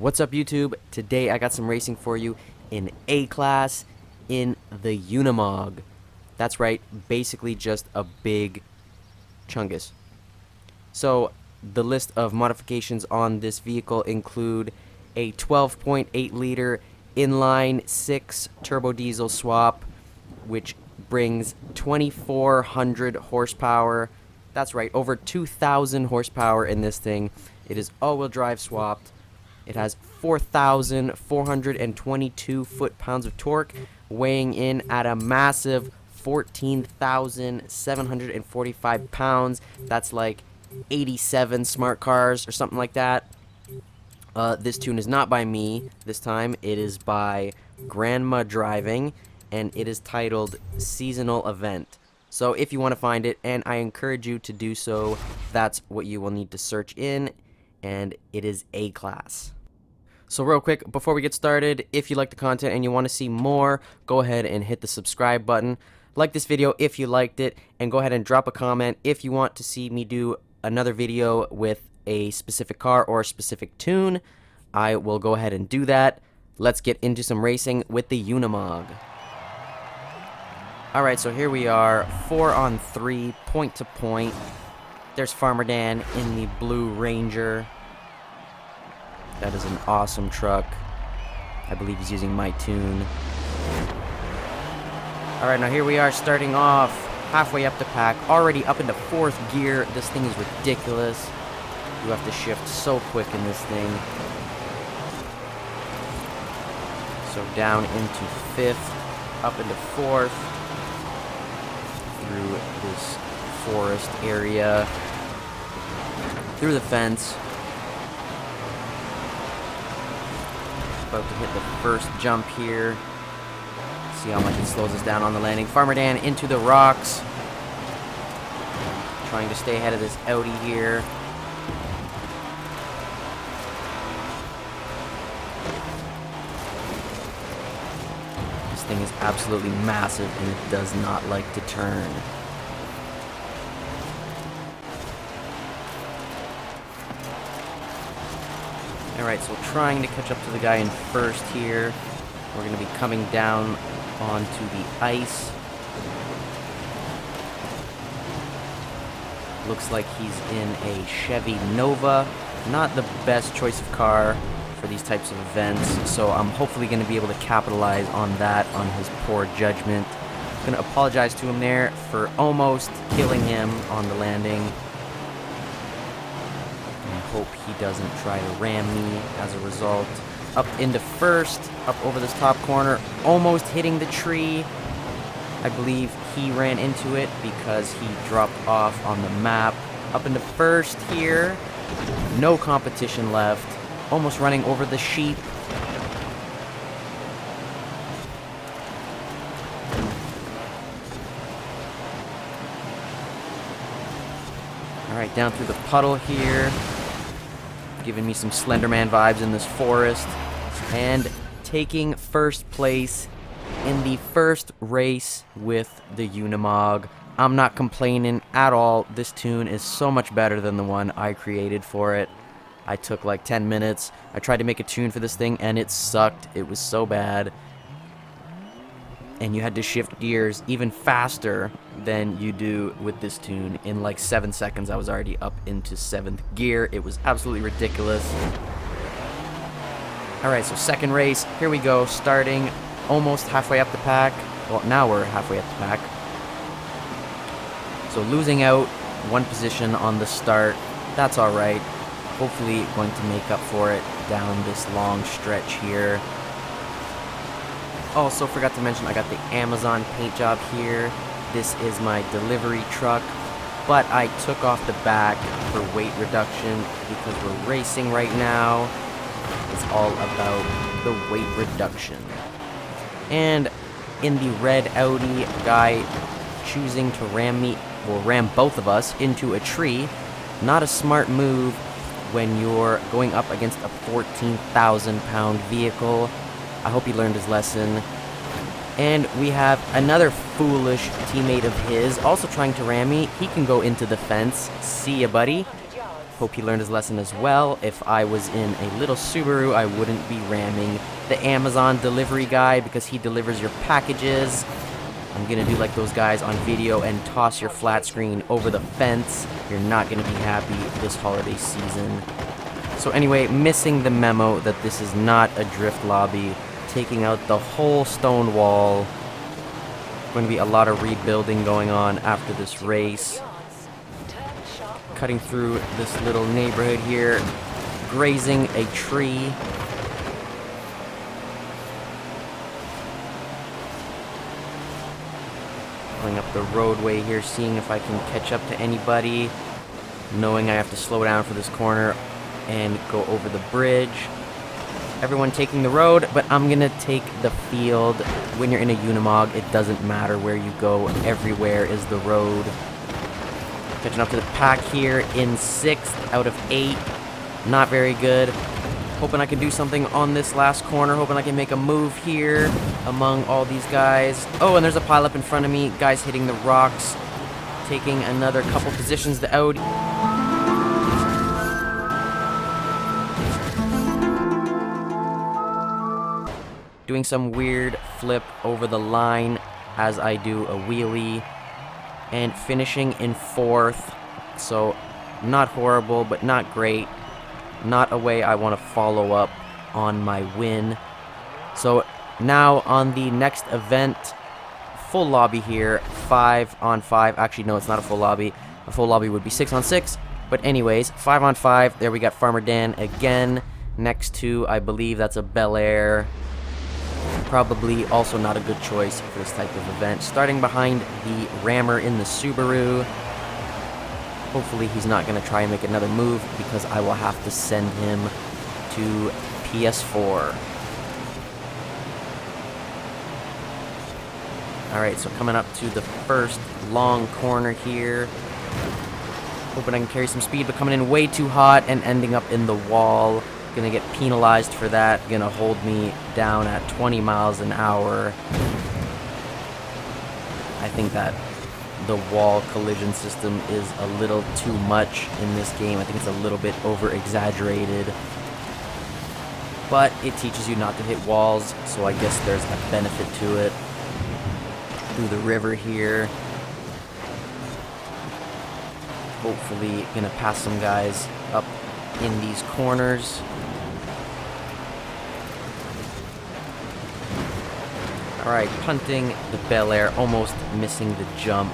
What's up, YouTube? Today I got some racing for you in A-Class in the Unimog. That's right, basically just a big chungus. So the list of modifications on this vehicle include a 12.8 liter inline 6 turbo diesel swap, which brings 2,400 horsepower. That's right, over 2,000 horsepower in this thing. It is all-wheel drive swapped. It has 4,422 foot-pounds of torque, weighing in at a massive 14,745 pounds. That's like 87 smart cars or something like that. This tune is not by me this time. It is by Grandma Driving, and it is titled Seasonal Event. So if you want to find it, and I encourage you to do so, that's what you will need to search in, and it is A-Class. So real quick, before we get started, if you like the content and you want to see more, go ahead and hit the subscribe button. Like this video if you liked it, and go ahead and drop a comment if you want to see me do another video with a specific car or a specific tune. I will go ahead and do that. Let's get into some racing with the Unimog. Alright, so here we are, 4-on-3, point to point. There's Farmer Dan in the Blue Ranger. That is an awesome truck. I believe he's using my tune. Alright, now here we are starting off halfway up the pack, already up into 4th gear. This thing is ridiculous. You have to shift so quick in this thing. So down into 5th, up into 4th, through this forest area, through the fence. About to hit the first jump here. See how much it slows us down on the landing. Farmer Dan into the rocks. Trying to stay ahead of this Audi here. This thing is absolutely massive and it does not like to turn. Alright, so trying to catch up to the guy in first here. We're going to be coming down onto the ice. Looks like he's in a Chevy Nova. Not the best choice of car for these types of events, so I'm hopefully going to be able to capitalize on that, on his poor judgment. I'm going to apologize to him there for almost killing him on the landing. Hope he doesn't try to ram me as a result. Up into first, up over this top corner, almost hitting the tree. I believe he ran into it because he dropped off on the map. Up into first here, no competition left. Almost running over the sheep. Alright, down through the puddle here. Giving me some Slenderman vibes in this forest. And taking first place in the first race with the Unimog. I'm not complaining at all. This tune is so much better than the one I created for it. I took like 10 minutes. I tried to make a tune for this thing and it sucked. It was so bad. And you had to shift gears even faster than you do with this tune. In like 7 seconds, I was already up into 7th gear. It was absolutely ridiculous. Alright, so second race. Here we go, starting almost halfway up the pack. Well, now we're halfway up the pack. So losing out 1 position on the start. That's alright. Hopefully going to make up for it down this long stretch here. Also forgot to mention I got the Amazon paint job here. This is my delivery truck, but I took off the back for weight reduction because we're racing right now. It's all about the weight reduction. And in the red Audi, guy choosing to ram me, well, ram both of us into a tree. Not a smart move when you're going up against a 14,000-pound vehicle. I hope he learned his lesson. And we have another foolish teammate of his also trying to ram me. He can go into the fence. See ya, buddy. Hope he learned his lesson as well. If I was in a little Subaru, I wouldn't be ramming the Amazon delivery guy because he delivers your packages. I'm gonna do like those guys on video and toss your flat screen over the fence. You're not gonna be happy this holiday season. So anyway, missing the memo that this is not a drift lobby, taking out the whole stone wall. Going to be a lot of rebuilding going on after this race. Cutting through this little neighborhood here, grazing a tree. Going up the roadway here, seeing if I can catch up to anybody. Knowing I have to slow down for this corner and go over the bridge. Everyone taking the road, but I'm gonna take the field. When you're in a Unimog, it doesn't matter where you go. Everywhere is the road. Catching up to the pack here in 6th out of 8. Not very good. Hoping I can do something on this last corner. Hoping I can make a move here among all these guys. Oh, and there's a pileup in front of me. Guys hitting the rocks. Taking another couple positions. The Audi. Doing some weird flip over the line as I do a wheelie. And finishing in 4th. So, not horrible, but not great. Not a way I want to follow up on my win. So, now on the next event, full lobby here, 5 on 5. Actually, no, it's not a full lobby. A full lobby would be 6 on 6. But anyways, 5 on 5. There we got Farmer Dan again. Next to, I believe that's a Bel Air. Probably also not a good choice for this type of event. Starting behind the rammer in the Subaru. Hopefully he's not going to try and make another move because I will have to send him to PS4. Alright, so coming up to the first long corner here. Hoping I can carry some speed, but coming in way too hot and ending up in the wall. Gonna get penalized for that. Gonna hold me down at 20 miles an hour. I think that the wall collision system is a little too much in this game. I think it's a little bit over-exaggerated. But it teaches you not to hit walls, so I guess there's a benefit to it. Through the river here. Hopefully gonna pass some guys up in these corners. Alright, punting the Bel Air, almost missing the jump.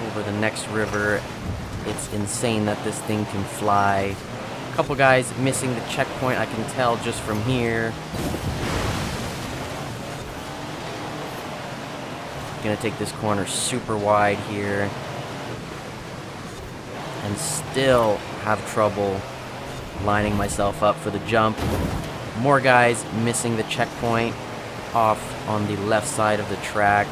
Over the next river, it's insane that this thing can fly. A couple guys missing the checkpoint, I can tell just from here. Gonna take this corner super wide here. And still have trouble lining myself up for the jump. More guys missing the checkpoint off on the left side of the track.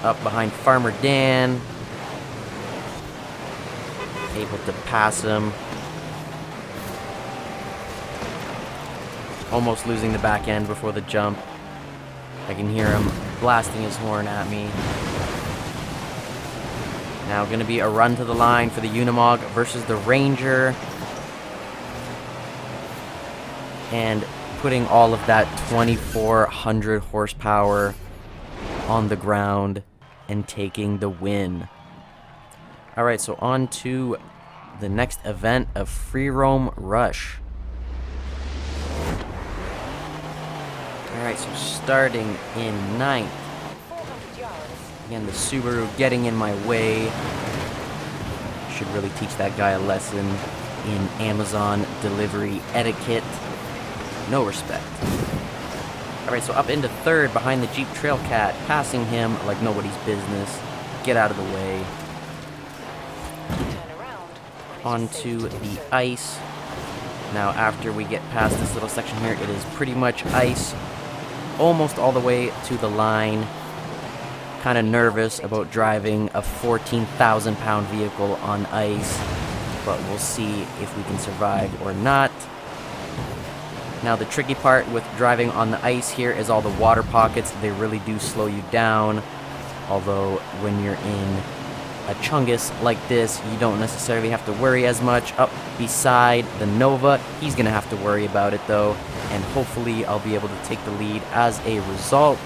Up behind Farmer Dan. Able to pass him. Almost losing the back end before the jump. I can hear him blasting his horn at me. Now going to be a run to the line for the Unimog versus the Ranger. And putting all of that 2,400 horsepower on the ground and taking the win. Alright, so on to the next event of Free Roam Rush. Alright, so starting in 9th. Again, the Subaru getting in my way. Should really teach that guy a lesson in Amazon delivery etiquette. No respect. Alright, so up into 3rd behind the Jeep Trailcat, passing him like nobody's business. Get out of the way. Onto the ice. Now, after we get past this little section here, it is pretty much ice. Almost all the way to the line. Kind of nervous about driving a 14,000-pound vehicle on ice, but we'll see if we can survive or not. Now the tricky part with driving on the ice here is all the water pockets. They really do slow you down. Although when you're in a chungus like this, you don't necessarily have to worry as much. Up beside the Nova, he's going to have to worry about it though. And hopefully I'll be able to take the lead as a result.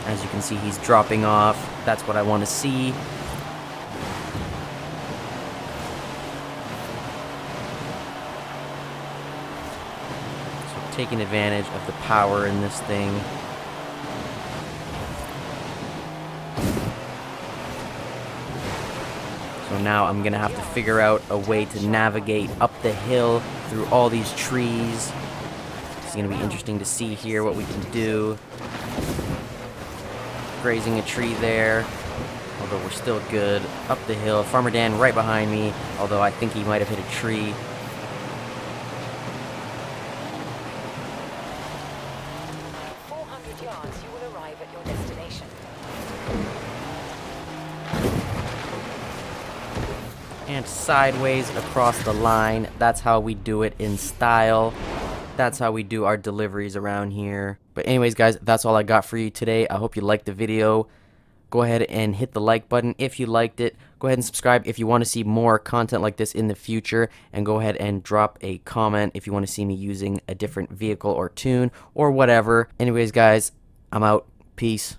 As you can see, he's dropping off. That's what I want to see. Taking advantage of the power in this thing. So now I'm gonna have to figure out a way to navigate up the hill through all these trees. It's gonna be interesting to see here what we can do. Grazing a tree there, although we're still good. Up the hill, Farmer Dan right behind me, although I think he might have hit a tree. 400 yards, you will arrive at your destination. And sideways across the line. That's how we do it in style. That's how we do our deliveries around here. But anyways, guys, that's all I got for you today. I hope you liked the video. Go ahead and hit the like button if you liked it. Go ahead and subscribe if you want to see more content like this in the future. And go ahead and drop a comment if you want to see me using a different vehicle or tune or whatever. Anyways, guys, I'm out. Peace.